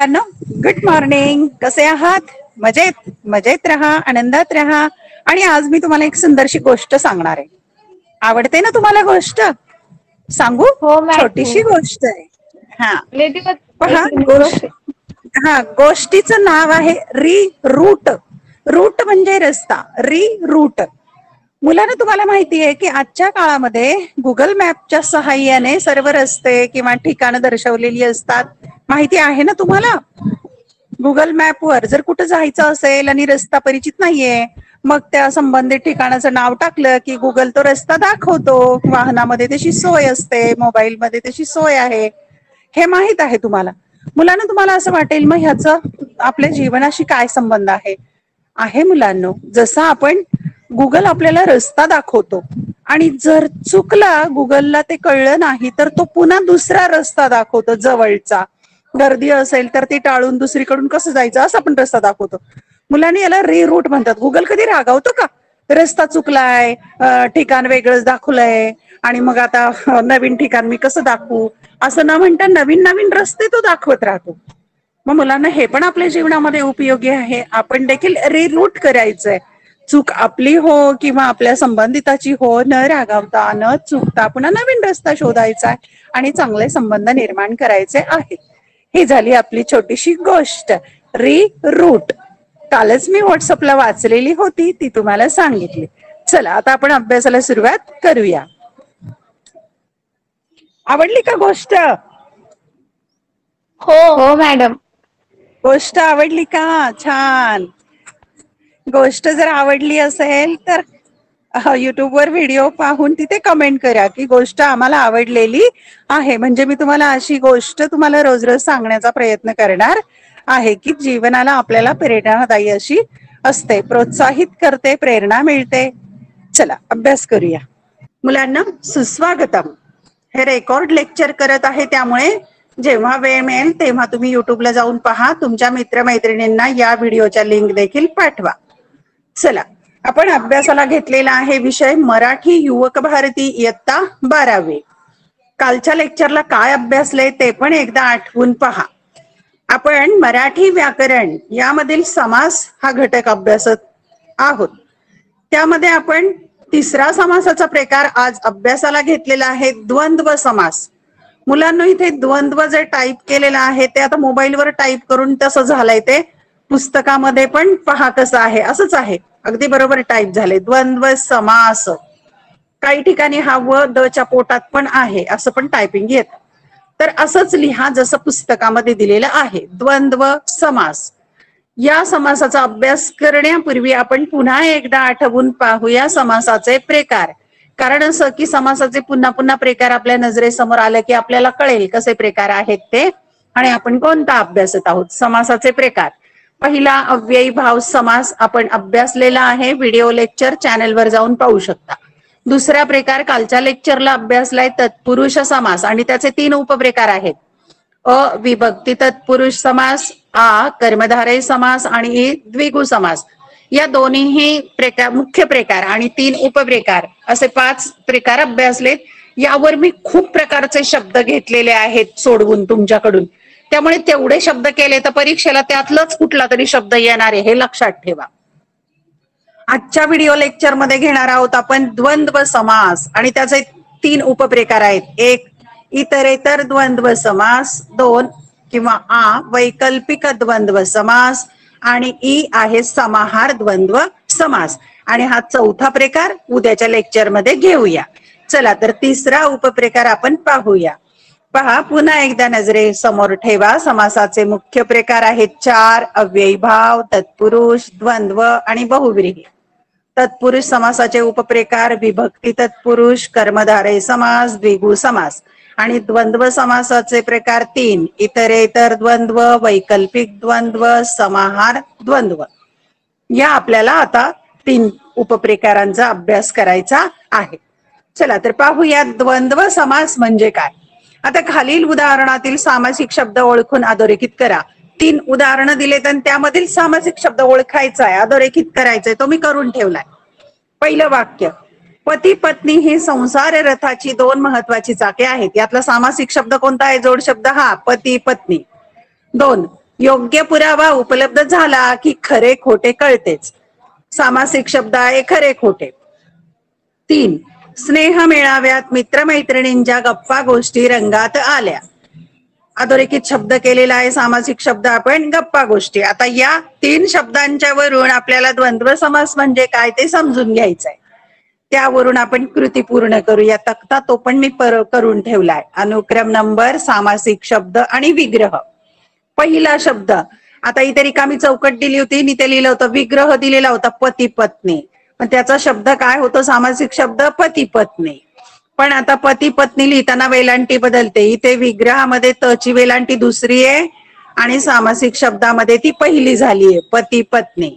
Good morning. कसे आहात? मजेत मजेत राहा, आनंदात राहा. आणि आज मी तुम्हाला एक सुंदरशी गोष्ट सांगणार आहे. आवडते ना तुम्हाला गोष्ट? सांगू? हो मॅडम. छोटीशी गोष्ट आहे. हा, रिलेटिव्ह पहा ऐकली मी गोष्ट. गोष्ट. हा, गोष्टीचं नाव आहे री रूट. रूट म्हणजे रस्ता. री रूट. मुलांना तुम्हाला माहिती आहे की आजच्या काळामध्ये गुगल मॅपच्या सहाय्याने सर्व रस्ते किंवा ठिकाणं दर्शवलेली असतात. माहिती आहे ना तुम्हाला? गुगल मॅपवर जर कुठं जायचं असेल आणि रस्ता परिचित नाहीये, मग त्या संबंधित ठिकाणाचं नाव टाकलं की गुगल तो रस्ता दाखवतो. वाहनामध्ये तशी सोय असते, मोबाईलमध्ये तशी सोय आहे. हे माहित आहे तुम्हाला. मुलांना तुम्हाला असं वाटेल मग ह्याचं आपल्या जीवनाशी काय संबंध आहे? आहे मुलांनो. जसं आपण गुगल आपल्याला रस्ता दाखवतो आणि जर चुकला गुगलला ते कळलं नाही तर तो पुन्हा दुसरा रस्ता दाखवतो जवळचा. गर्दी असेल तर ती टाळून दुसरीकडून कसं जायचं असं आपण रस्ता दाखवतो. मुलांनी याला री रूट म्हणतात. गुगल कधी रागावतो का? रस्ता चुकलाय, ठिकाण वेगळंच दाखवलंय आणि मग आता नवीन ठिकाण मी कसं दाखवू असं न म्हणता नवीन नवीन रस्ते तो दाखवत राहतो. मग मुलांना हे पण आपल्या जीवनामध्ये उपयोगी आहे. आपण देखील रिरूट करायचंय. चूक आपली हो किंवा आपल्या संबंधिताची हो, न रागावता न चुकता पुन्हा नवीन रस्ता शोधायचा आणि चांगले संबंध निर्माण करायचे आहेत. ही झाली आपली छोटीशी गोष्ट, री रूट. कालच मी व्हॉट्सअपला वाचलेली होती, ती तुम्हाला सांगितली. चला आता आपण अभ्यासाला सुरुवात करूया. आवडली का गोष्ट? हो मॅडम. गोष्ट आवडली का? छान. गोष्ट जर आवडली असेल तर युट्यूबवर व्हिडिओ पाहून तिथे कमेंट करा की गोष्ट आम्हाला आवडलेली आहे. म्हणजे मी तुम्हाला अशी गोष्ट तुम्हाला रोज रोज सांगण्याचा प्रयत्न करणार आहे की जीवनाला आपल्याला प्रेरणादायी अशी असते, प्रोत्साहित करते, प्रेरणा मिळते. चला अभ्यास करूया. मुलांना सुस्वागतम. हे रेकॉर्ड लेक्चर करत आहे, त्यामुळे जेव्हा वेळ मिळेल तेव्हा तुम्ही युट्यूबला जाऊन पहा. तुमच्या मित्रमैत्रिणींना या व्हिडिओच्या लिंक देखील पाठवा. चला आपण अभ्यासाला घेतलेला आहे विषय मराठी युवक भारती इयत्ता 12वी. कालच्या लेक्चरला काय अभ्यासले ते पण एकदा आठवून पहा. आपण मराठी व्याकरण यामधील समास हा घटक अभ्यासत आहोत. त्यामध्ये आपण तिसरा समासाचा प्रकार आज अभ्यासाला घेतलेला आहे, द्वंद्व समास. मुलांना इथे द्वंद्व जे टाईप केलेलं आहे ते आता मोबाईलवर टाईप करून तसं झालंय, ते पुस्तकामध्ये पण पहा कसं आहे. असंच आहे, अगदी बरोबर टाईप झाले. द्वंद्व समास. काही ठिकाणी हा व द च्या पोटात पण आहे असं पण टायपिंग येत. तर असंच लिहा जसं पुस्तकामध्ये दिलेलं आहे. द्वंद्व समास. या समासाचा अभ्यास करण्यापूर्वी आपण पुन्हा एकदा आठवून पाहूया समासाचे प्रकार. कारण असं की समासाचे पुन्हा पुन्हा प्रकार आपल्या नजरेसमोर आले की आपल्याला कळेल कसे प्रकार आहेत ते आणि आपण कोणता अभ्यासत आहोत. समासाचे प्रकार. पहिला अव्ययी भाव समास आपण अभ्यासलेला आहे, व्हिडिओ लेक्चर चॅनलवर जाऊन पाहू शकता. दुसरा प्रकार कालच्या लेक्चरला अभ्यासलाय, तत्पुरुष समास आणि त्याचे 3 उपप्रकार आहेत. अ विभक्ती तत्पुरुष समास, आ कर्मधारय समास आणि ई द्विगु समास. या दोन्हीही प्रकार मुख्य प्रकार आणि 3 उपप्रकार असे 5 प्रकार अभ्यासलेत. यावर मी खूप प्रकारचे शब्द घेतलेले आहेत सोडवून तुमच्याकडून, त्यामुळे तेवढे शब्द केले तर परीक्षेला त्यातलंच कुठला तरी शब्द येणार आहे, हे लक्षात ठेवा. आजच्या व्हिडिओ लेक्चर मध्ये घेणार आहोत आपण द्वंद्व समास आणि त्याचे 3 उपप्रकार आहेत. 1 इतरेतर द्वंद्व समास, 2 किंवा आ वैकल्पिक द्वंद्व समास आणि ई आहे समाहार द्वंद्व समास. आणि हा 4था प्रकार उद्याच्या लेक्चर मध्ये घेऊया. चला तर तिसरा उपप्रकार आपण पाहूया. पहा पुन्हा एकदा नजरे समोर ठेवा. समासाचे मुख्य प्रकार आहेत 4: अव्ययी भाव, तत्पुरुष, द्वंद्व आणि बहुव्रीही. तत्पुरुष समासाचे उपप्रकार विभक्ती तत्पुरुष, कर्मधारय समास, द्विगु समास. आणि द्वंद्व समासाचे प्रकार 3: इतरेतर द्वंद्व, वैकल्पिक द्वंद्व, समाहार द्वंद्व. या आपल्याला आता 3 उपप्रकारांचा अभ्यास करायचा आहे. चला तर पाहूया द्वंद्व समास म्हणजे काय. आता खालील उदाहरणातील सामासिक शब्द ओळखून अधोरेखित करा. 3 उदाहरणं दिलेत आणि त्यामधील सामासिक शब्द ओळखायचा आहे, अधोरेखित करायचंय. तो मी करून ठेवलाय. पहिलं वाक्य, पती पत्नी ही संसार रथाची 2 महत्वाची चाके आहेत. यातला सामासिक शब्द कोणता आहे? जोड शब्द हा पती पत्नी. 2 योग्य पुरावा उपलब्ध झाला की खरे खोटे कळतेच. सामासिक शब्द आहे खरे खोटे. 3. स्नेह मेळाव्यात मित्रमैत्रिणींच्या गप्पा गोष्टी रंगात आल्या. अधोरेखित शब्द केलेला आहे सामासिक शब्द आपण गप्पा गोष्टी. आता या 3 शब्दांच्या वरून आपल्याला द्वंद्व समास म्हणजे काय ते समजून घ्यायचंय. त्यावरून आपण कृती पूर्ण करूया. तक्ता तो पण मी करून ठेवलाय. अनुक्रम नंबर, सामासिक शब्द आणि विग्रह. पहिला शब्द, आता इथे रिकामी चौकट दिली होती आणि ते लिहिलं होतं विग्रह दिलेला होता पती पत्नी, पण त्याचा शब्द काय होतो सामासिक शब्द पती पत्नी. पण आता पती पत्नी लिहिताना वेलांटी बदलते. इथे विग्रहामध्ये त ची वेलांटी दुसरी आहे आणि सामासिक शब्दामध्ये ती पहिली झालीये पती पत्नी.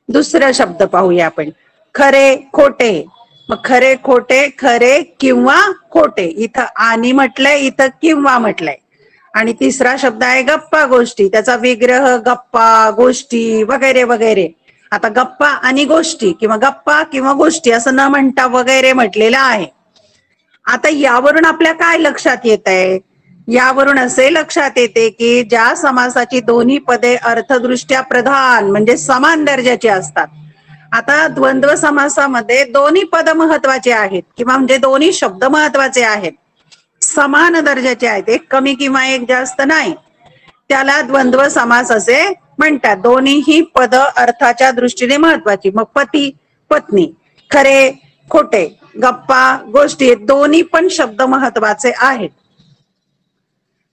दुसरा शब्द पाहूया आपण, खरे खोटे. मग खरे खोटे, खरे किंवा खोटे. इथं आणि म्हटलंय, इथं किंवा म्हटलंय. आणि तिसरा शब्द आहे गप्पा गोष्टी. त्याचा विग्रह गप्पा गोष्टी वगैरे वगैरे. आता गप्पा आणि गोष्टी किंवा गप्पा किंवा गोष्टी असं न म्हणता वगैरे म्हटलेलं आहे. आता यावरून आपल्या काय लक्षात येत आहे? यावरून असे लक्षात येते की ज्या समासाची दोन्ही पदे अर्थदृष्ट्या प्रधान म्हणजे समान दर्जाची असतात. आता द्वंद्व समासामध्ये दोन्ही पद महत्वाचे आहेत किंवा म्हणजे दोन्ही शब्द महत्वाचे आहेत, समान दर्जाचे आहेत, एक कमी किंवा एक जास्त नाही. त्याला द्वंद्व समास असे म्हणतात. दोन्हीही पद अर्थाच्या दृष्टीने महत्वाची. मग पती पत्नी, खरे खोटे, गप्पा गोष्टी, दोन्ही पण शब्द महत्वाचे आहेत.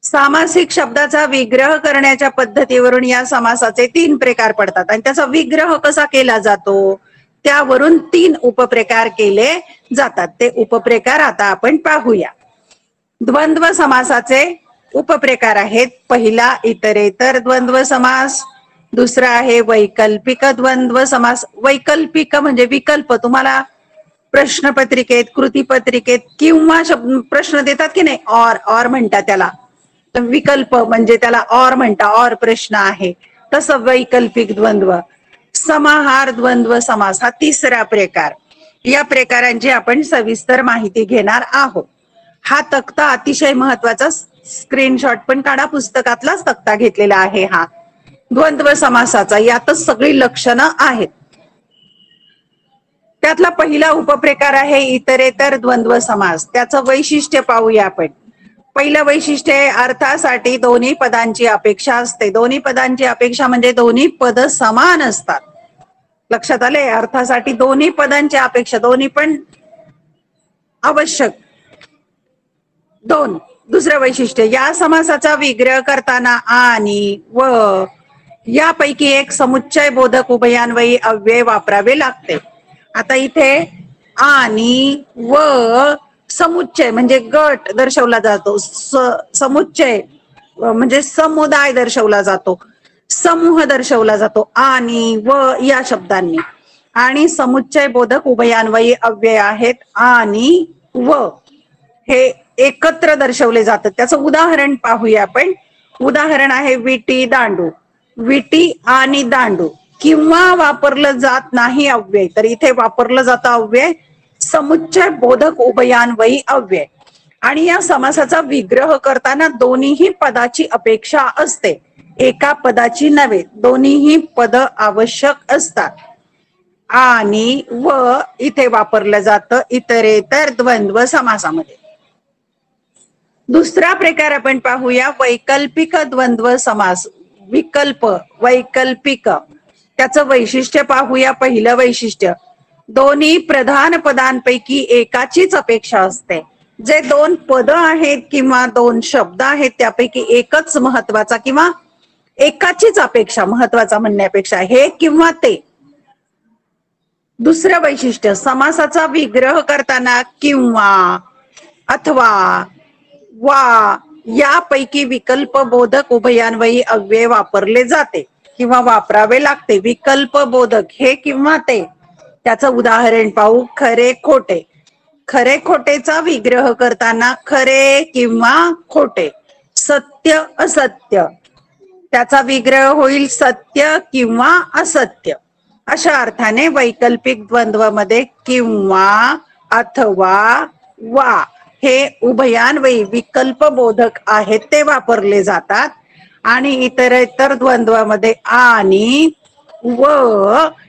सामासिक शब्दाचा विग्रह करण्याच्या पद्धतीवरून या समासाचे 3 प्रकार पडतात आणि त्याचा विग्रह कसा केला जातो त्यावरून 3 उपप्रकार केले जातात. ते उपप्रकार आता आपण पाहूया. द्वंद्व समासाचे उपप्रकार आहेत. पहिला इतरेतर द्वंद्व समास, दुसरा आहे वैकल्पिक द्वंद्व समास. वैकल्पिक म्हणजे विकल्प. तुम्हाला प्रश्नपत्रिकेत, कृतीपत्रिकेत किंवा प्रश्न देतात की नाही, और म्हणतात त्याला, तर विकल्प म्हणजे त्याला और म्हणता, और प्रश्न आहे, तसं वैकल्पिक द्वंद्व. समाहार द्वंद्व समास हा तिसरा प्रकार. या प्रकारांची आपण सविस्तर माहिती घेणार आहोत. हा तक्ता अतिशय महत्वाचा, स्क्रीनशॉट पण काढा, पुस्तकातलाच तक्ता घेतलेला आहे हा द्वंद्व समासाचा. यातच सगळी लक्षणं आहेत. त्यातला पहिला उपप्रकार आहे इतरेतर द्वंद्व समास. त्याचं वैशिष्ट्य पाहूया आपण. पहिलं वैशिष्ट्य आहे अर्थासाठी दोन्ही पदांची अपेक्षा असते. दोन्ही पदांची अपेक्षा म्हणजे दोन्ही पद समान असतात. लक्षात आले? अर्थासाठी दोन्ही पदांची अपेक्षा, दोन्ही पण आवश्यक. 2. दुसरं वैशिष्ट्य, या समासाचा विग्रह करताना आणि व यापैकी एक समुच्चय बोधक उभयान्वयी अव्यय वापरावे लागते. आता इथे आणि व समुच्चय म्हणजे गट दर्शवला जातो, समुच्चय म्हणजे समुदाय दर्शवला जातो, समूह दर्शवला जातो आणि व या शब्दांनी. आणि समुच्चय बोधक उभयान्वयी अव्यय आहेत आणि व हे एकत्र दर्शवले जातात. त्याचं उदाहरण पाहूया आपण. उदाहरण आहे विटी दांडू. विटी आणि दांडू. किंवा वापरलं जात नाही अव्यय, तर इथे वापरलं जातं अव्यय समुच्चय बोधक उभयान्वयी अव्यय. आणि या समासाचा विग्रह करताना दोन्हीही पदाची अपेक्षा असते, एका पदाची नव्हे. दोन्हीही पद आवश्यक असतात. आणि व इथे वापरलं जातं इतरेतर द्वंद्व समासामध्ये. दुसरा प्रकार आपण पाहूया वैकल्पिक द्वंद्व समास. विकल्प वैकल्पिक, त्याचं वैशिष्ट्य पाहूया. पहिलं वैशिष्ट्य, दोन्ही प्रधान पदांपैकी एकाचीच अपेक्षा असते. जे 2 पद आहेत किंवा 2 शब्द आहेत त्यापैकी एकच महत्वाचा किंवा एकाचीच अपेक्षा, महत्वाचा म्हणण्यापेक्षा हे किंवा ते. दुसरं वैशिष्ट्य, समासाचा विग्रह करताना किंवा अथवा वा यापैकी विकल्प बोधक उभयान्वयी अव्यय वापरले जाते किंवा वापरावे लागते. विकल्प बोधक हे किंवा ते. त्याचं उदाहरण पाहू. खरे खोटे. खरे खोटेचा विग्रह करताना खरे किंवा खोटे. सत्य असत्य, त्याचा विग्रह होईल सत्य किंवा असत्य. अशा अर्थाने वैकल्पिक द्वंद्व मध्ये किंवा अथवा वा हे उभयान्वयी विकल्प बोधक आहेत ते वापरले जातात. आणि इतरेतर द्वंद्वामध्ये आणि व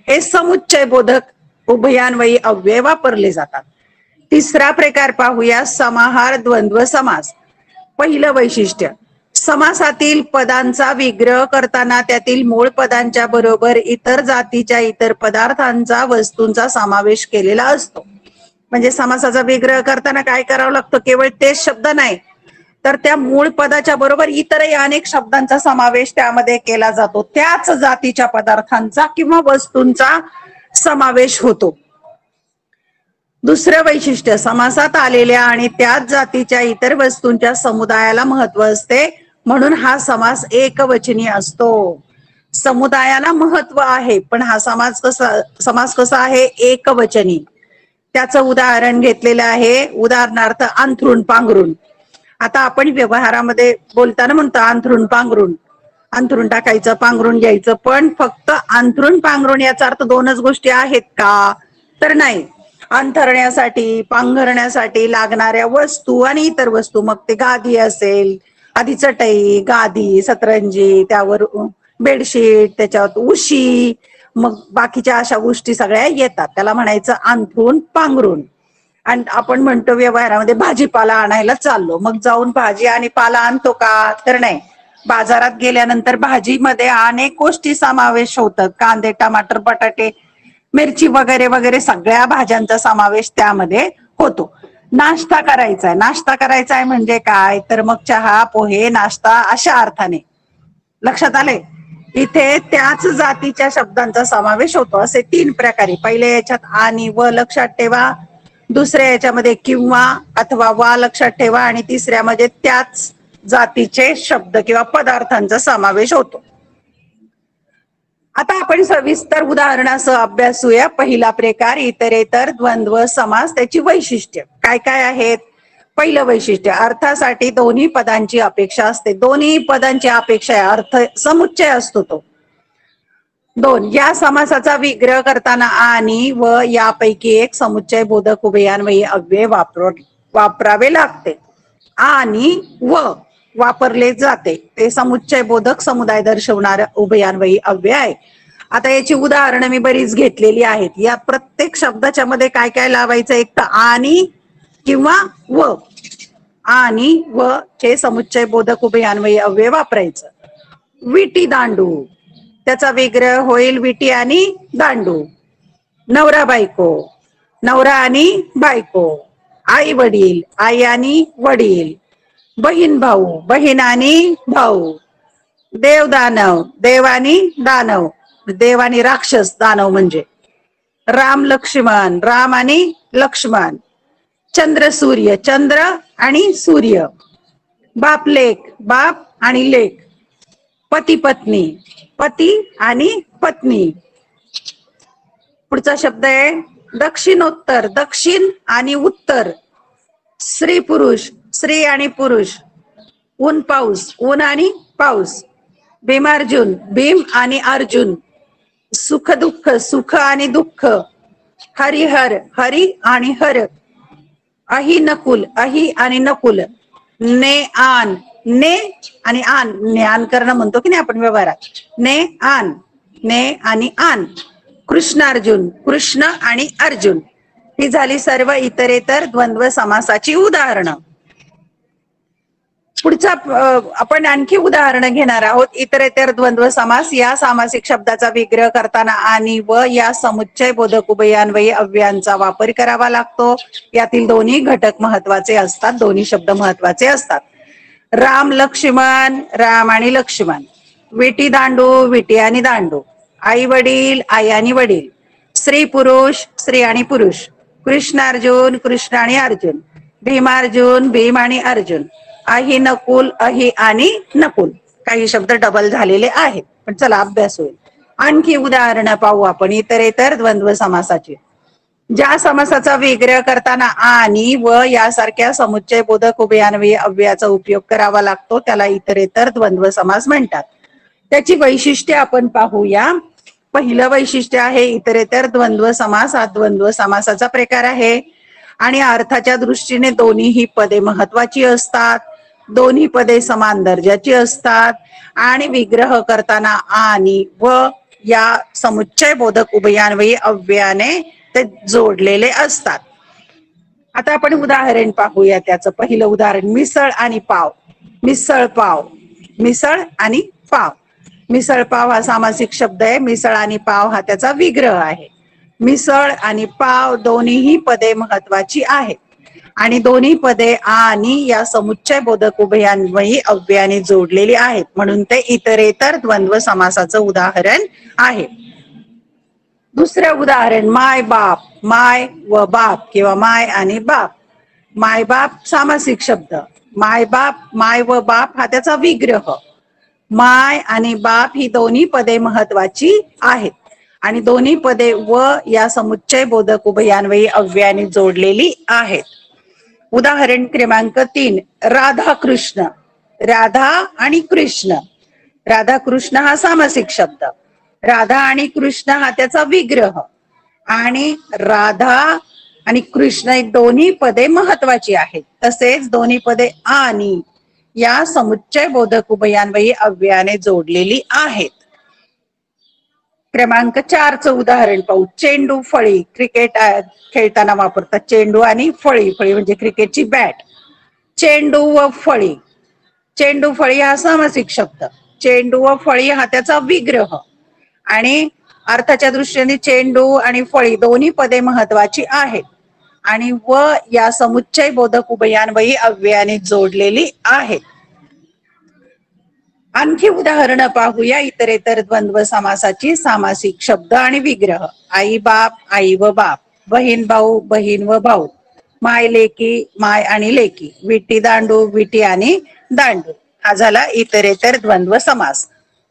हे समुच्चय बोधक उभयान्वयी अव्यय वापरले जातात. तिसरा प्रकार पाहूया, समाहार द्वंद्व समास. पहिलं वैशिष्ट्य, समासातील पदांचा विग्रह करताना त्यातील मूळ पदांच्या बरोबर इतर जातीच्या इतर पदार्थांचा वस्तूंचा समावेश केलेला असतो. म्हणजे समासाचा विग्रह करताना काय करावं लागतं, केवळ तेच शब्द नाही तर त्या मूळ पदाच्या बरोबर इतरही अनेक शब्दांचा समावेश त्यामध्ये केला जातो. त्याच जातीच्या पदार्थांचा किंवा वस्तूंचा समावेश होतो. दुसरं वैशिष्ट्य, समासात आलेल्या आणि त्याच जातीच्या इतर वस्तूंच्या समुदायाला महत्व असते म्हणून हा समास एकवचनी असतो. समुदायाला महत्व आहे पण हा समास कसा आहे, एकवचनी. त्याचं उदाहरण घेतलेलं आहे. उदाहरणार्थ अंथरुण पांघरुण. आता आपण व्यवहारामध्ये बोलताना म्हणतो अंथरुण पांघरुण, अंथरुण टाकायचं पांघरुण घ्यायचं, पण फक्त अंथरुण पांघरुण याचा अर्थ दोनच गोष्टी आहेत का, तर नाही. अंथरण्यासाठी पांघरण्यासाठी लागणाऱ्या वस्तू आणि इतर वस्तू, मग ते गादी असेल, आधी चटई, गादी, सतरंजी, त्यावर बेडशीट, त्याच्यावर उशी, मग बाकीच्या अशा गोष्टी सगळ्या येतात. त्याला म्हणायचं अंथरुण पांघरुण. आणि आपण म्हणतो व्यवहारामध्ये भाजीपाला आणायला चाललो, मग जाऊन भाजी आणि पाला आणतो का, तर नाही. बाजारात गेल्यानंतर भाजीमध्ये अनेक गोष्टी समावेश होतात. कांदे, टमाटर, बटाटे, मिरची वगैरे वगैरे सगळ्या भाज्यांचा समावेश त्यामध्ये होतो. नाश्ता करायचा आहे, नाश्ता करायचा आहे म्हणजे काय, तर मग चहा, पोहे, नाश्ता अशा अर्थाने. लक्षात आले. इथे त्याच जातीच्या शब्दांचा समावेश होतो. असे तीन प्रकारे. पहिल्या याच्यात आणि व लक्षात ठेवा, दुसऱ्या याच्यामध्ये किंवा अथवा वा लक्षात ठेवा, आणि तिसऱ्यामध्ये त्याच जातीचे शब्द किंवा पदार्थांचा समावेश होतो. आता आपण सविस्तर उदाहरणासह अभ्यासूया. पहिला प्रकार इतरेतर द्वंद्व समास. त्याची वैशिष्ट्य काय काय आहेत. पहिलं वैशिष्ट्य, अर्थासाठी दोन्ही पदांची अपेक्षा असते. दोन्ही पदांची अपेक्षा, अर्थ समुच्चय असतो तो. दोन, या समासाचा विग्रह करताना आणि व यापैकी एक समुच्चय बोधक उभयान्वयी अव्यय वापरावे लागते. आणि व वापरले जाते ते समुच्चय बोधक समुदाय दर्शवणारे उभयान्वयी अव्यय आहे. आता याची उदाहरणं मी बरीच घेतलेली आहेत. या प्रत्येक शब्दाच्या मध्ये काय काय लावायचं, एक तर आणि किंवा व. आणि व चे समुच्चय बोधक उभयान्वयी अव्यय वापरायचं. विटी दांडू, त्याचा विग्रह होईल विटी आणि दांडू. नवरा बायको, नवरा आणि बायको. आई वडील, आई आणि वडील. बहीण भाऊ, बहीण आणि भाऊ. देव दानव, देव आणि दानव. देव आणि राक्षस, दानव म्हणजे. राम लक्ष्मण, राम आणि लक्ष्मण. चंद्र सूर्य, चंद्र आणि सूर्य. बाप लेक, बाप आणि लेक. पती पत्नी, पती आणि पत्नी. पुढचा शब्द आहे दक्षिणोत्तर, दक्षिण आणि उत्तर. स्त्री पुरुष, स्त्री आणि पुरुष. ऊन पाऊस, ऊन आणि पाऊस. भीमार्जुन, भीम आणि अर्जुन. सुख दुःख, सुख आणि दुःख. हरिहर, हरी आणि हर. अहि नकुल, अहि आणि नकुल. ने आन, ने आणि आन. ज्ञान करणं म्हणतो की नाही आपण व्यवहारात. ने आन, ने आणि आन. कृष्णार्जुन, कृष्ण आणि अर्जुन. ही झाली सर्व इतरेतर द्वंद्व समासाची उदाहरणं. पुढचा आपण आणखी उदाहरणं घेणार आहोत. इतरेतर द्वंद्व समास. या सामासिक शब्दाचा विग्रह करताना आणि व या समुच्चय बोधक उभयान्वयी अव्ययांचा वापर करावा लागतो. यातील दोन्ही घटक महत्वाचे असतात, दोन्ही शब्द महत्वाचे असतात. राम लक्ष्मण, राम आणि लक्ष्मण. विटी दांडू, विटी आणि दांडू. आई वडील, आई आणि वडील. स्त्री पुरुष, स्त्री आणि पुरुष. कृष्णार्जुन, कृष्ण आणि अर्जुन. भीमार्जुन, भीम आणि अर्जुन. अहि नकुल, अहि आणि नकुल. काही शब्द डबल झालेले आहेत पण चला अभ्यास होईल. आणखी उदाहरणं पाहू आपण इतरेतर द्वंद्व समासाची. ज्या समासाचा विग्रह करताना आणि व यासारख्या समुच्चय बोधक उभयान्वयी अव्ययाचा उपयोग करावा लागतो त्याला इतरेतर द्वंद्व समास म्हणतात. त्याची वैशिष्ट्ये आपण पाहूया. पहिलं वैशिष्ट्य आहे इतरेतर द्वंद्व समास. हा द्वंद्व समासाचा प्रकार आहे आणि अर्थाच्या दृष्टीने दोन्ही ही पदे महत्वाची असतात. दोन्ही पदे समान दर्जाची असतात आणि विग्रह करताना आणि व या समुच्चय बोधक उभयान्वयी अव्ययाने ते जोडलेले असतात. आता आपण उदाहरण पाहूया. त्याचं पहिलं उदाहरण मिसळ आणि पाव. मिसळ पाव, मिसळ आणि पाव. मिसळ पाव हा सामासिक शब्द आहे. मिसळ आणि पाव हा त्याचा विग्रह आहे. मिसळ आणि पाव दोन्हीही पदे महत्वाची आहेत आणि दोन्ही पदे आणि या समुच्चय बोधक उभयान्वयी अव्ययाने जोडलेली आहेत, म्हणून ते इतरेतर द्वंद्व समासाचं उदाहरण आहे. दुसरं उदाहरण माय बाप. माय व बाप किंवा माय आणि बाप. माय बाप सामासिक शब्द. माय बाप, माय व बाप हा त्याचा विग्रह. माय आणि बाप ही दोन्ही पदे महत्वाची आहेत आणि दोन्ही पदे व या समुच्चय बोधक उभयान्वयी अव्ययाने जोडलेली आहेत. उदाहरण क्रमांक 3 राधा कृष्ण. राधा आणि कृष्ण. राधा कृष्ण हा सामासिक शब्द. राधा आणि कृष्ण हा त्याचा विग्रह आणि राधा आणि कृष्ण ही दोन्ही पदे महत्वाची आहेत. तसेच दोन्ही पदे आणि या समुच्चय बोधक उभयान्वयी अव्ययाने जोडलेली आहेत. क्रमांक 4 चं उदाहरण पाहू. चेंडू फळी. क्रिकेट खेळताना वापरतात चेंडू आणि फळी. फळी म्हणजे क्रिकेटची बॅट. चेंडू व फळी. चेंडू फळी हा सामासिक शब्द. चेंडू व फळी हा त्याचा विग्रह आणि अर्थाच्या दृष्टीने चेंडू आणि फळी दोन्ही पदे महत्वाची आहेत आणि व या समुच्चय बोधक उभयान्वयी अव्ययाने जोडलेली आहेत. आणखी उदाहरणं पाहूया इतरेतर द्वंद्व समासाची. सामासिक शब्द आणि विग्रह. आई बाप, आई व बाप. बहीण भाऊ, बहीण व भाऊ. माय लेकी, माय आणि लेकी. विटी दांडू, विटी आणि दांडू. हा झाला इतरेतर द्वंद्व समास.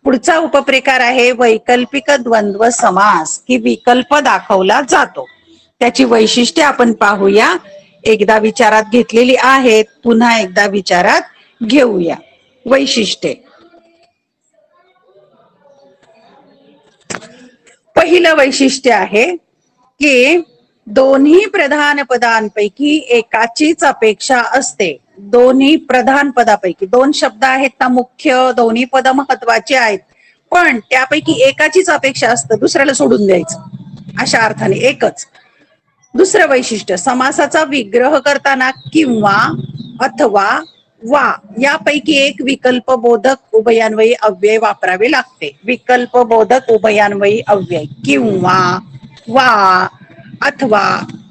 पुढचा उपप्रकार आहे वैकल्पिक द्वंद्व समास, की विकल्प दाखवला जातो. त्याची वैशिष्ट्ये आपण पाहूया. एकदा विचारात घेतलेली आहेत, पुन्हा एकदा विचारात घेऊया. वैशिष्ट्ये. पहिलं वैशिष्ट्य आहे की दोन्ही प्रधान पदांपैकी एकाचीच अपेक्षा असते. दोन्ही प्रधान पदापैकी दोन शब्द आहेत ना मुख्य, दोन्ही पद महत्वाचे आहेत, पण त्यापैकी एकाचीच अपेक्षा असते, दुसऱ्याला सोडून द्यायचं, अशा अर्थाने एकच. दुसरं वैशिष्ट्य समासाचा विग्रह करताना किंवा अथवा वा यापैकी एक विकल्प बोधक उभयान्वयी अव्यय वापरावे लागते. विकल्प बोधक उभयान्वयी अव्यय किंवा वा अथवा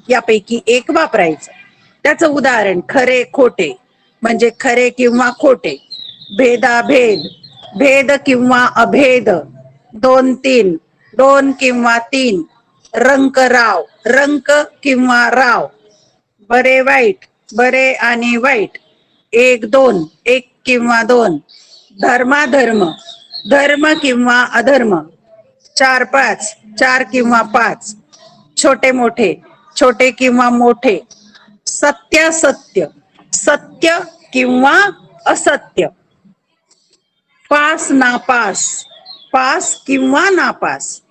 यापैकी एक वापरायचं. त्याचं उदाहरण खरे खोटे म्हणजे खरे किंवा खोटे. भेदाभेद, भेद किंवा अभेद. दोन तीन, दोन किंवा तीन. रंक राव, रंक किंवा राव. बरे वाईट, बरे आणि वाईट. एक दोन, एक किंवा दोन. धर्माधर्म, धर्म किंवा अधर्म. चार पाच, चार किंवा पाच. छोटे मोठे, छोटे किंवा मोठे. सत्यासत्य, सत्य किंवा असत्य. पास नापास, पास किंवा नापास.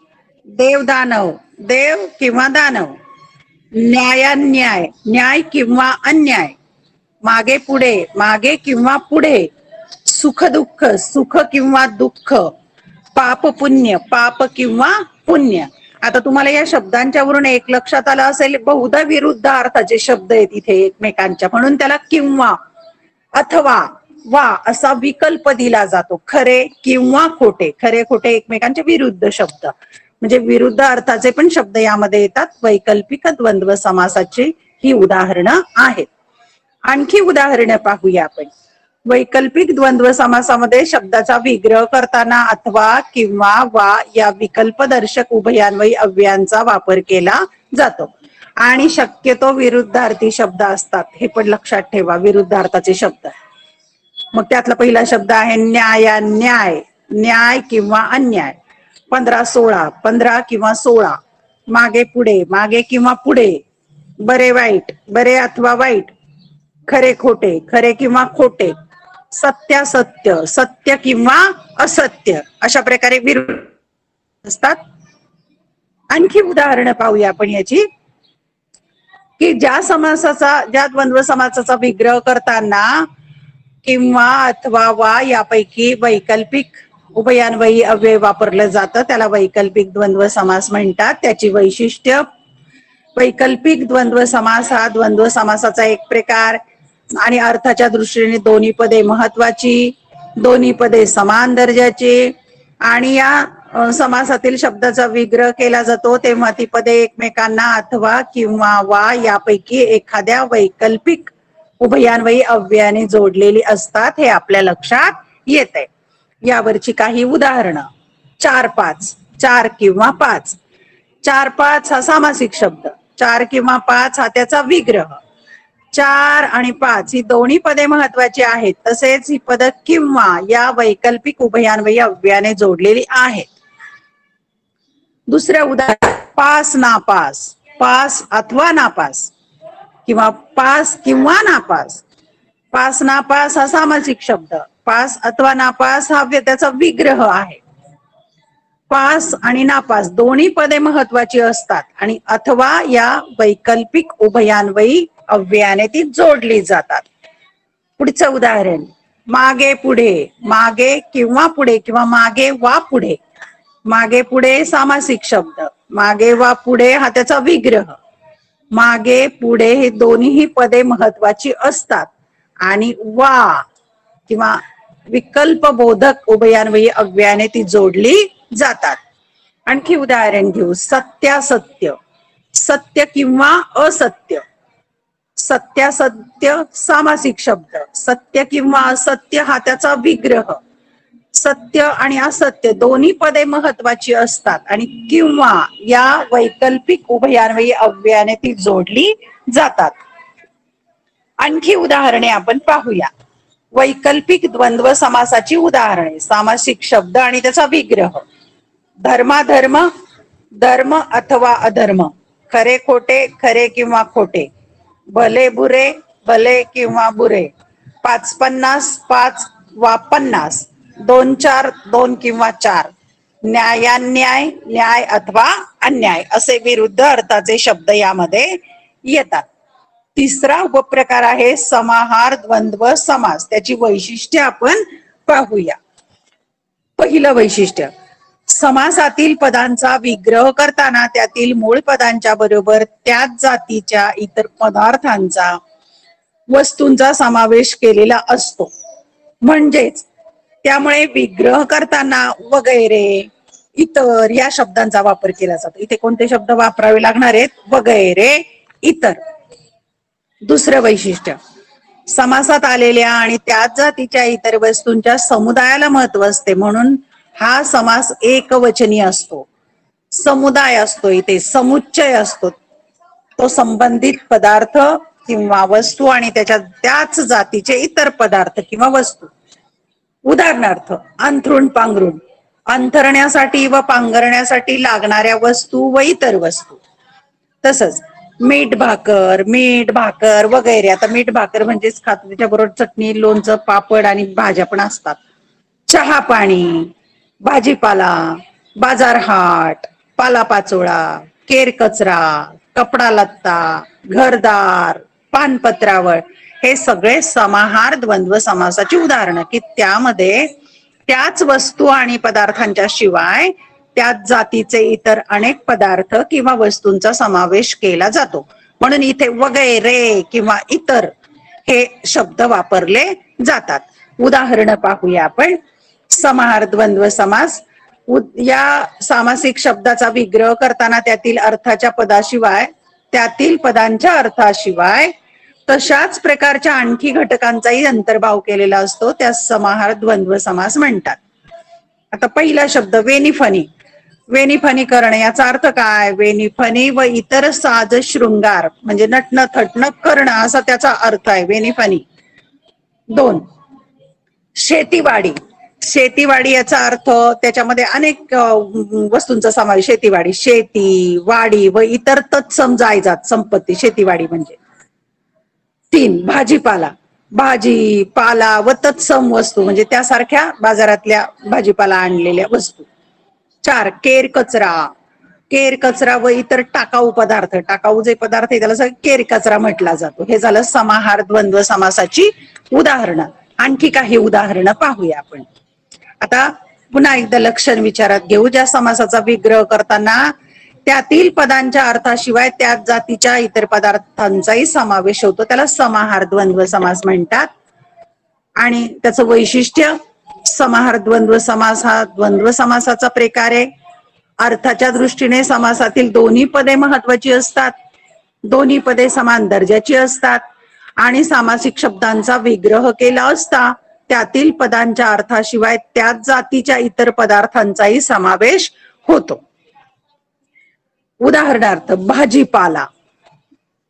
देव दानव, देव किंवा दानव. न्यायान्याय, न्याय किंवा अन्याय. मागे पुढे, मागे किंवा पुढे. सुख दुःख, सुख किंवा दुःख. पाप पुण्य, पाप किंवा पुण्य. आता तुम्हाला या शब्दांच्या वरून एक लक्षात आलं असेल, बहुधा विरुद्ध अर्थाचे शब्द आहेत इथे एकमेकांच्या, म्हणून त्याला किंवा अथवा वा असा विकल्प दिला जातो. खरे किंवा खोटे. खरे खोटे एकमेकांचे विरुद्ध शब्द, म्हणजे विरुद्ध अर्थाचे पण शब्द यामध्ये येतात. वैकल्पिक द्वंद्व समासाची ही उदाहरणं आहेत. आणखी उदाहरणं पाहूया आपण. वैकल्पिक द्वंद्व समासामध्ये शब्दाचा विग्रह करताना अथवा किंवा वा या विकल्पदर्शक उभयान्वयी अव्ययांचा वापर केला जातो आणि शक्यतो विरुद्धार्थी शब्द असतात, हे पण लक्षात ठेवा. विरुद्धार्थाचे शब्द. मग त्यातला पहिला शब्द आहे न्यायान्याय, न्याय किंवा अन्याय. 15-16, 15 किंवा 16. मागे पुढे, मागे किंवा पुढे. बरे वाईट, बरे अथवा वाईट. खरे खोटे, खरे किंवा खोटे. सत्यासत्य, सत्य किंवा असत्य. अशा प्रकारे विरुद्ध असतात. आणखी उदाहरणं पाहूया आपण याची, की ज्या समासाचा, ज्या द्वंद्व समासाचा विग्रह करताना किंवा अथवा वा यापैकी वैकल्पिक उभयान्वयी अव्यय वापरलं जातं, त्याला वैकल्पिक द्वंद्व समास म्हणतात. त्याची वैशिष्ट्य: वैकल्पिक द्वंद्व समास हा द्वंद्व समासाचा एक प्रकार आणि अर्थाच्या दृष्टीने दोन्ही पदे महत्वाची, दोन्ही पदे समान दर्जाची आणि या समासातील शब्दाचा विग्रह केला जातो तेव्हा ती पदे एकमेकांना अथवा किंवा वा यापैकी एखाद्या वैकल्पिक उभयान्वयी अव्ययाने जोडलेली असतात, हे आपल्या लक्षात येते. यावरची काही उदाहरणं: 4-5, 4 किंवा 5. 4-5 हा सामासिक शब्द, 4 किंवा 5 हा त्याचा विग्रह. 4 आणि 5 ही दोन्ही पदे महत्वाची आहेत, तसेच ही पद किंवा या वैकल्पिक उभयान्वयी अव्ययाने जोडलेली आहेत. दुसरे उदाहरण: पास नापास, पास अथवा नापास किंवा पास किंवा नापास. पास नापास हा सामासिक शब्द, पास अथवा नापास हा त्याचा विग्रह आहे. पास आणि नापास दोन्ही पदे महत्वाची असतात आणि अथवा या वैकल्पिक उभयान्वयी अव्ययाने ती जोडली जातात. पुढचं उदाहरण: मागे पुढे, मागे किंवा पुढे किंवा मागे वा पुढे. मागे पुढे सामासिक शब्द, मागे वा पुढे हा त्याचा विग्रह. मागे पुढे हे दोन्ही पदे महत्वाची असतात आणि वा किंवा विकल्प बोधक उभयान्वयी अव्ययाने ती जोडली जातात. आणखी उदाहरण घेऊ: सत्यासत्य, सत्य किंवा असत्य. सत्यासत्य सामासिक शब्द, सत्य किंवा असत्य हा त्याचा विग्रह. सत्य आणि असत्य दोन्ही पदे महत्वाची असतात आणि किंवा या वैकल्पिक उभयान्वयी अव्ययाने ती जोडली जातात. आणखी उदाहरणे आपण पाहूया. वैकल्पिक द्वंद्व समासाची उदाहरणे: सामासिक शब्द आणि त्याचा विग्रह. धर्माधर्म, धर्म अथवा अधर्म. खरे खोटे, खरे किंवा खोटे. भले बुरे, भले किंवा बुरे. 5-50, 5 वा 50. 2-4, 2 किंवा 4. न्यायान्याय, न्याय अथवा अन्याय असे विरुद्ध अर्थाचे शब्द यामध्ये येतात. तिसरा उपप्रकार आहे समाहार द्वंद्व समास. त्याची वैशिष्ट्ये आपण पाहूया. पहिलं वैशिष्ट्य: समासातील पदांचा विग्रह करताना त्यातील मूळ पदांच्या बरोबर त्याच जातीच्या इतर पदार्थांचा, वस्तूंचा समावेश केलेला असतो. म्हणजेच त्यामुळे विग्रह करताना वगैरे, इतर या शब्दांचा वापर केला जातो. इथे कोणते शब्द वापरावे लागणार आहेत? वगैरे, इतर. दुसरं वैशिष्ट्य: समासात आलेल्या आणि त्याच जातीच्या इतर वस्तूंच्या समुदायाला महत्व असते, म्हणून हा समास एकवचनी असतो. समुदाय असतो, इथे समुच्चय असतो. तो संबंधित पदार्थ किंवा वस्तू आणि त्याच जातीचे इतर पदार्थ किंवा वस्तू. उदाहरणार्थ: अंथरूण पांघरूण, अंथरण्यासाठी व पांघरण्यासाठी लागणाऱ्या वस्तू व इतर वस्तू. तसंच मीठ भाकर, मीठ भाकर वगैरे. आता मीठ भाकर म्हणजेच खातो, त्याच्याबरोबर चटणी, लोणचं, पापड आणि भाज्या पण असतात. चहा पाणी, भाजीपाला, बाजारहाट, पालापाचोळा, केर कचरा, कपडा लत्ता, घरदार, पानपत्रावळ हे सगळे समाहार द्वंद्व समासाची उदाहरणं, की त्यामध्ये त्याच वस्तू आणि पदार्थांच्या शिवाय त्याच जातीचे इतर अनेक पदार्थ किंवा वस्तूंचा समावेश केला जातो. म्हणून इथे वगैरे किंवा इतर हे शब्द वापरले जातात. उदाहरणं पाहूया आपण. समाहार द्वंद्व समास: या सामासिक शब्दाचा विग्रह करताना त्यातील अर्थाच्या पदाशिवाय, त्यातील पदांच्या अर्थाशिवाय तशाच प्रकारच्या आणखी घटकांचाही अंतर्भाव केलेला असतो, त्या समाहार द्वंद्व समास म्हणतात. आता पहिला शब्द वेनिफनी. वेनिफनी करणे याचा अर्थ काय? वेनिफनी व इतर साज शृंगार म्हणजे नटणं थटणं करणं असा त्याचा अर्थ आहे वेनिफनी. 2. शेतीवाडी. शेतीवाडी याचा अर्थ त्याच्यामध्ये अनेक वस्तूंचा समावेश. शेतीवाडी, शेती, वाडी व इतर तत्सम जायजात संपत्ती शेतीवाडी म्हणजे. 3. भाजीपाला. भाजी पाला व तत्सम वस्तू म्हणजे त्यासारख्या बाजारातल्या भाजीपाला आणलेल्या वस्तू. 4. केर कचरा. केर कचरा व इतर टाकाऊ पदार्थ. टाकाऊ जे पदार्थ आहे त्याला केर कचरा म्हटला जातो. हे झालं समाहार द्वंद्व समासाची उदाहरणं. आणखी काही उदाहरणं पाहूया आपण. आता पुन्हा एकदा लक्षण विचारात घेऊ. ज्या समासाचा विग्रह करताना त्यातील पदांच्या अर्थाशिवाय त्याच जातीच्या इतर पदार्थांचाही समावेश होतो, त्याला समाहार द्वंद्व समास म्हणतात. आणि त्याचं वैशिष्ट्य, समाहार द्वंद्व समास हा द्वंद्व समासाचा प्रकार आहे. अर्थाच्या दृष्टीने समासातील दोन्ही पदे महत्वाची असतात, दोन्ही पदे समान दर्जाची असतात आणि सामासिक शब्दांचा विग्रह केला असता त्यातील पदांच्या अर्थाशिवाय त्याच जातीच्या इतर पदार्थांचाही समावेश होतो. उदाहरणार्थ भाजीपाला,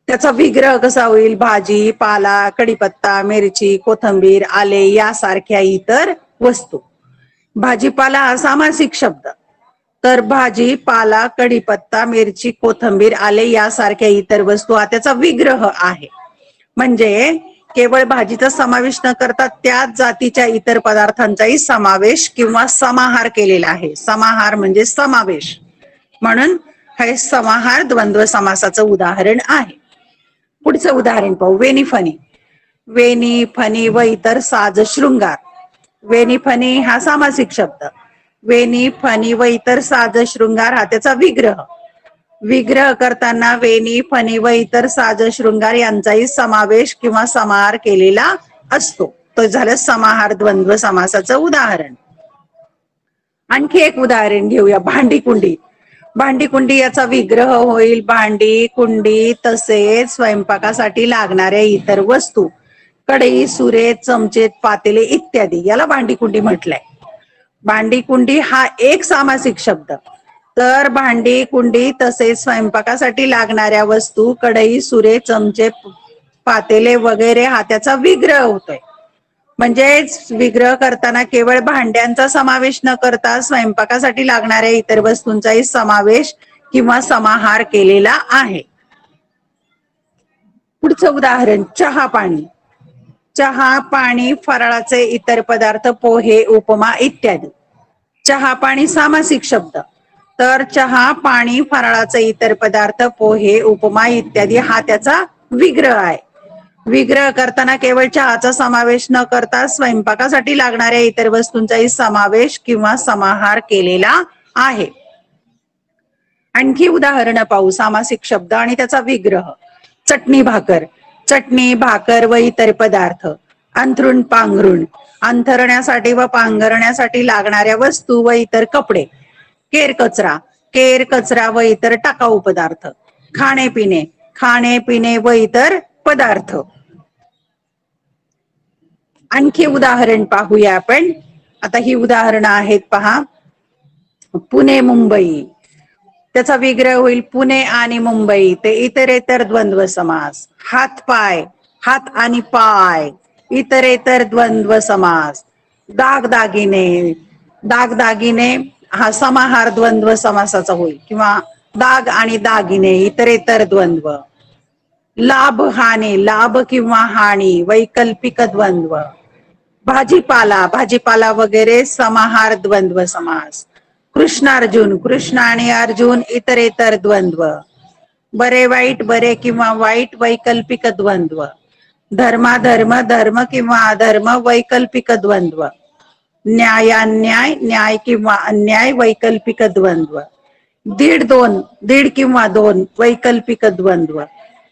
त्याचा विग्रह कसा होईल? भाजी, पाला, कढीपत्ता, मिरची, कोथिंबीर, आले यासारख्या इतर वस्तू. भाजीपाला हा सामासिक शब्द, तर भाजी, पाला, कढीपत्ता, मिरची, कोथिंबीर, आले यासारख्या इतर वस्तू हा त्याचा विग्रह आहे. म्हणजे केवळ भाजीचा समावेश न करता त्याच जातीच्या इतर पदार्थांचाही समावेश किंवा समाहार केलेला आहे. समाहार म्हणजे समावेश, म्हणून हे समाहार द्वंद्व समासाचं उदाहरण आहे. पुढचं उदाहरण पाहू. वेणी फणी. वेणी, फणी व इतर साज शृंगार. वेणी फणी हा सामासिक शब्द, वेणी, फणी व इतर साज शृंगार हा त्याचा विग्रह. विग्रह करताना वेणी, फणी व इतर साज शृंगार यांचाही समावेश किंवा समाहार केलेला असतो. तो झालं समाहार द्वंद्व समासाचं उदाहरण. आणखी एक उदाहरण घेऊया. भांडी कुंडी. भांडी कुंडी याचा विग्रह होईल भांडी, कुंडी तसेच स्वयंपाकासाठी लागणाऱ्या इतर वस्तू, कढई, सुरे, चमचे, पातेले इत्यादी, याला भांडी कुंडी म्हटलंय. भांडी कुंडी हा एक सामासिक शब्द, तर भांडी, कुंडी तसेच स्वयंपाकासाठी लागणाऱ्या वस्तू, कढई, सुरे, चमचे, पातेले वगैरे हा त्याचा विग्रह होतोय. म्हणजेच विग्रह करताना केवळ भांड्यांचा समावेश न करता स्वयंपाकासाठी लागणाऱ्या इतर वस्तूंचाही समावेश किंवा समाहार केलेला आहे. पुढचं उदाहरण चहा पाणी. चहा पाणी, फराळाचे इतर पदार्थ, पोहे, उपमा इत्यादी. चहा पाणी सामासिक शब्द, तर चहा पाणी, फराळाचे इतर पदार्थ, पोहे, उपमा इत्यादी हा त्याचा विग्रह आहे. विग्रह करताना केवळ चहाचा समावेश न करता स्वयंपाकासाठी लागणाऱ्या इतर वस्तूंचाही समावेश किंवा समाहार केलेला आहे. आणखी उदाहरणं पाहू. सामासिक शब्द आणि त्याचा विग्रह. चटणी भाकर. चटणी, भाकर व इतर पदार्थ. अंथरुण, पांघरुण. अंथरण्यासाठी व पांघरण्यासाठी लागणाऱ्या वस्तू व इतर कपडे. केर कचरा. केर कचरा व इतर टाकाऊ पदार्थ. खाणे पिणे. खाणे पिणे व इतर पदार्थ. आणखी उदाहरण पाहूया आपण. आता ही उदाहरणं आहेत पहा. पुणे, मुंबई. त्याचा विग्रह होईल पुणे आणि मुंबई. ते इतरेतर द्वंद्व समास. हात पाय. हात आणि पाय इतरेतर द्वंद्व समास. दागदागिने. दागदागिने हा समाहार द्वंद्व समासाचा होईल, किंवा दाग आणि दागिने इतरेतर द्वंद्व. लाभ, हानी. लाभ किंवा हानी वैकल्पिक द्वंद्व. भाजीपाला. भाजीपाला वगैरे समाहार द्वंद्व समास. कृष्णार्जुन. कृष्ण आणि अर्जुन इतरेतर द्वंद्व. बरे वाईट. बरे किंवा वाईट वैकल्पिक द्वंद्व. धर्माधर्म. धर्म किंवा अधर्म वैकल्पिक द्वंद्व. न्यायान्याय. न्याय किंवा अन्याय वैकल्पिक द्वंद्व. दीड दोन. दीड किंवा दोन वैकल्पिक द्वंद्व.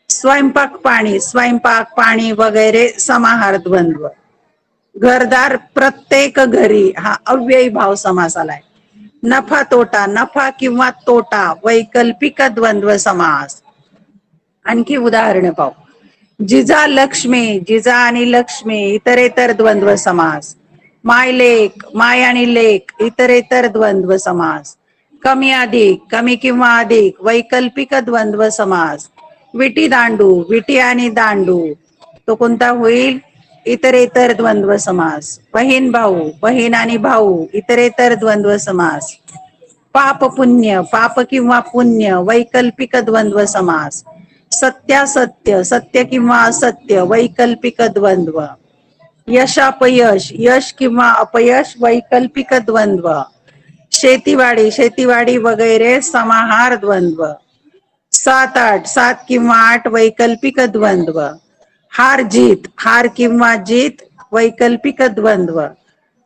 स्वयंपाक पाणी. स्वयंपाक पाणी वगैरे समाहार द्वंद्व. घरदार. प्रत्येक घरी हा अव्ययी भाव समास आलाय. नफा तोटा. नफा किंवा तोटा वैकल्पिक द्वंद्व समास. आणखी उदाहरण पाहू. जिजा, लक्ष्मी. जिजा आणि लक्ष्मी इतरेतर द्वंद्व समास. माय लेक. माय आणि लेक इतरेतर द्वंद्व समास. कमी अधिक. कमी किंवा अधिक वैकल्पिक द्वंद्व समास. विटी दांडू. विटी आणि दांडू तो कोणता होईल? इतरेतर द्वंद्व समास. बहीण भाऊ. बहीण आणि भाऊ इतरेतर द्वंद्व समास. पाप पुण्य. पाप किंवा पुण्य वैकल्पिक द्वंद्व समास. सत्यासत्य. सत्य किंवा असत्य वैकल्पिक द्वंद्व. यशापयश. यश किंवा अपयश वैकल्पिक द्वंद्व. शेतीवाडी. शेतीवाडी वगैरे समाहार द्वंद्व. सात आठ. सात किंवा आठ वैकल्पिक द्वंद्व. हार जीत. हार किंवा जीत वैकल्पिक द्वंद्व.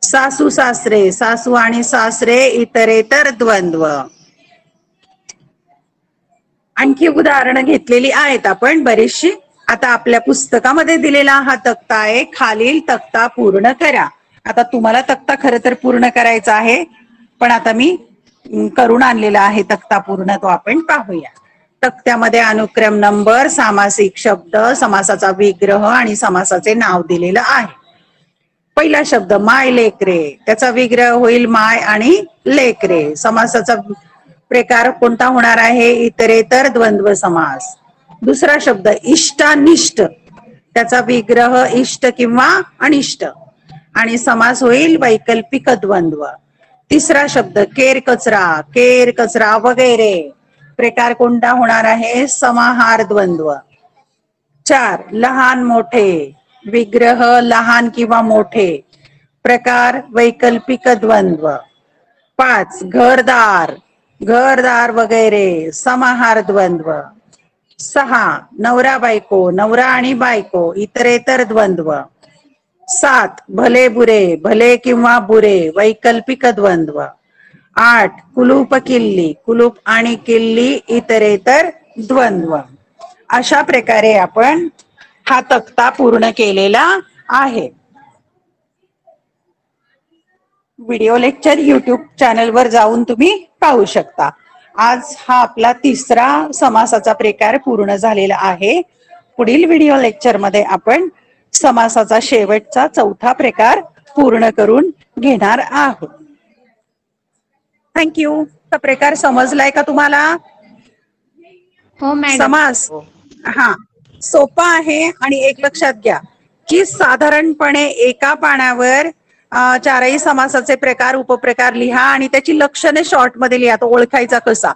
सासू सासरे, सासू आणि सासरे, इतरेतर द्वंद्व. आणखी उदाहरणं घेतलेली आहेत आपण बरीचशी. आता आपल्या पुस्तकामध्ये दिलेला हा तक्ता आहे. खालील तक्ता पूर्ण करा. आता तुम्हाला तक्ता खरं तर पूर्ण करायचा आहे, पण आता मी करून आणलेला आहे तक्ता पूर्ण, तो आपण पाहूया. तक्त्यामध्ये अनुक्रम नंबर, सामासिक शब्द, समासाचा विग्रह आणि समासाचे नाव दिलेलं आहे. पहिला शब्द माय लेकरे, त्याचा विग्रह होईल माय आणि लेकरे. समासाचा प्रकार कोणता होणार आहे? इतरेतर द्वंद्व समास. दुसरा शब्द इष्टानिष्ट, त्याचा विग्रह इष्ट किंवा अनिष्ट आणि समास होईल वैकल्पिक द्वंद्व. तिसरा शब्द केर कचरा, केर कचरा वगैरे, प्रकार कोणता होणार आहे? समाहार द्वंद्व. 4 लहान मोठे, विग्रह लहान किंवा मोठे, प्रकार वैकल्पिक द्वंद्व. 5 घरदार, घरदार वगैरे, समाहार द्वंद्व. 6 नवरा बायको, नवरा आणि बायको, इतरेतर द्वंद्व. 7 भले बुरे, भले किंवा बुरे, वैकल्पिक द्वंद्व. 8 कुलूप किल्ली, कुलूप आणि किल्ली, इतरेतर द्वंद्व. अशा प्रकारे आपण हा तक्ता पूर्ण केलेला आहे. व्हिडिओ लेक्चर युट्यूब चॅनलवर जाऊन तुम्ही पाहू शकता. आज हा आपला तिसरा समासाचा प्रकार पूर्ण झालेला आहे. पुढील व्हिडिओ लेक्चर मध्ये आपण समासाचा शेवटचा चौथा प्रकार पूर्ण करून घेणार आहोत. थँक्यू. हा प्रकार समजलाय का तुम्हाला? हो मॅडम. समास हा सोपा आहे. आणि एक लक्षात घ्या की साधारणपणे एका पानावर चारही समासाचे प्रकार उपप्रकार लिहा आणि त्याची लक्षणे शॉर्ट मध्ये लिहा, तो ओळखायचा कसा.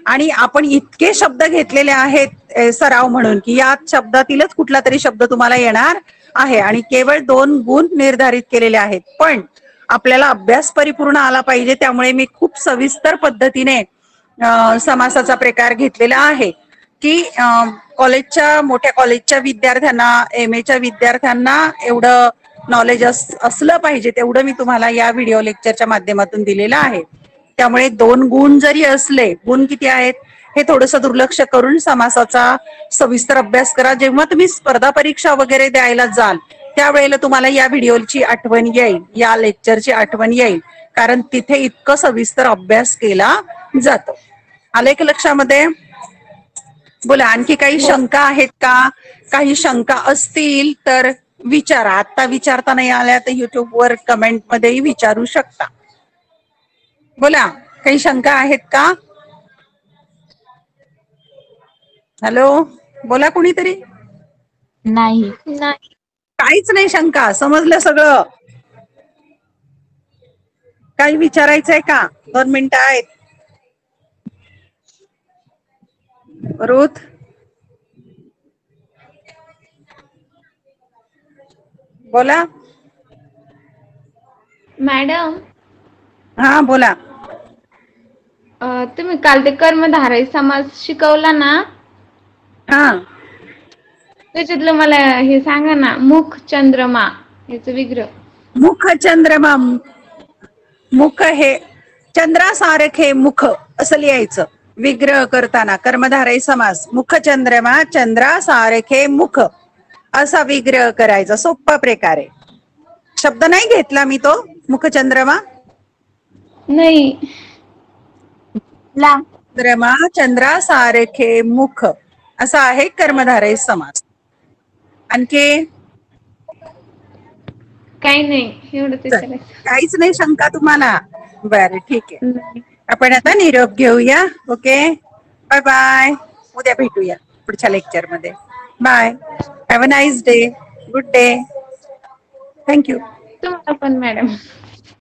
आणि आपण इतके शब्द घेतलेले आहेत सराव म्हणून की या शब्दातीलच कुठला तरी शब्द तुम्हाला येणार आहे आणि केवळ 2 गुण निर्धारित केलेले आहेत. पण आपल्याला अभ्यास परिपूर्ण आला पाहिजे, त्यामुळे मी खूप सविस्तर पद्धतीने समासाचा प्रकार घेतलेला आहे की कॉलेजच्या मोठ्या कॉलेजच्या विद्यार्थ्यांना, MA च्या विद्यार्थ्यांना एवढं नॉलेज असलं पाहिजे तेवढं मी तुम्हाला या व्हिडिओ लेक्चरच्या माध्यमातून दिलेलं आहे. त्यामुळे 2 गुण जरी असले, गुण किती आहेत हे थोडंसं दुर्लक्ष करून समासाचा सविस्तर अभ्यास करा. जेव्हा तुम्ही स्पर्धा परीक्षा वगैरे द्यायला जाल त्यावेळेला तुम्हाला या व्हिडिओची आठवण येईल, या लेक्चरची आठवण येईल, कारण तिथे इतकं सविस्तर अभ्यास केला जातो. आले का लक्षामध्ये? बोला, आणखी काही शंका आहेत का? काही शंका असतील तर विचारा. आता विचारता नाही आल्या तर युट्यूब वर कमेंट मध्येही विचारू शकता. बोला, काही शंका आहेत का? हॅलो, बोला कोणीतरी. नाही. काहीच नाही शंका, समजलं सगळं? काही विचारायचंय का? 2 मिनिटं आहेत. रुथ, बोला. मॅडम, हा बोला. तुम्ही काल ते कर्मधारय समास शिकवला ना, हा, त्याच्यातलं मला हे सांगा ना, मुख चंद्रमा याचं विग्रह. मुख चंद्रमा, मुख हे चंद्रासारखे मुख असं लिहायचं विग्रह करताना. कर्मधारय समास, मुख चंद्रमा, चंद्रासारखे मुख असा विग्रह करायचा. सोपा प्रकार आहे. शब्द नाही घेतला मी तो मुख चंद्रमा. नाही. चंद्रमा, चंद्रासारखे मुख असा आहे कर्मधारय समास. आणखी काही नाही, एवढं विचारायचं. काहीच नाही शंका तुम्हाला? बरं, ठीक आहे. नाही. आपण आता निरोप घेऊया. Okay, bye bye. उद्या भेटूया पुढच्या लेक्चर मध्ये. Bye. Have a nice day. Good day. Thank you. तुम्हाला पण मॅडम.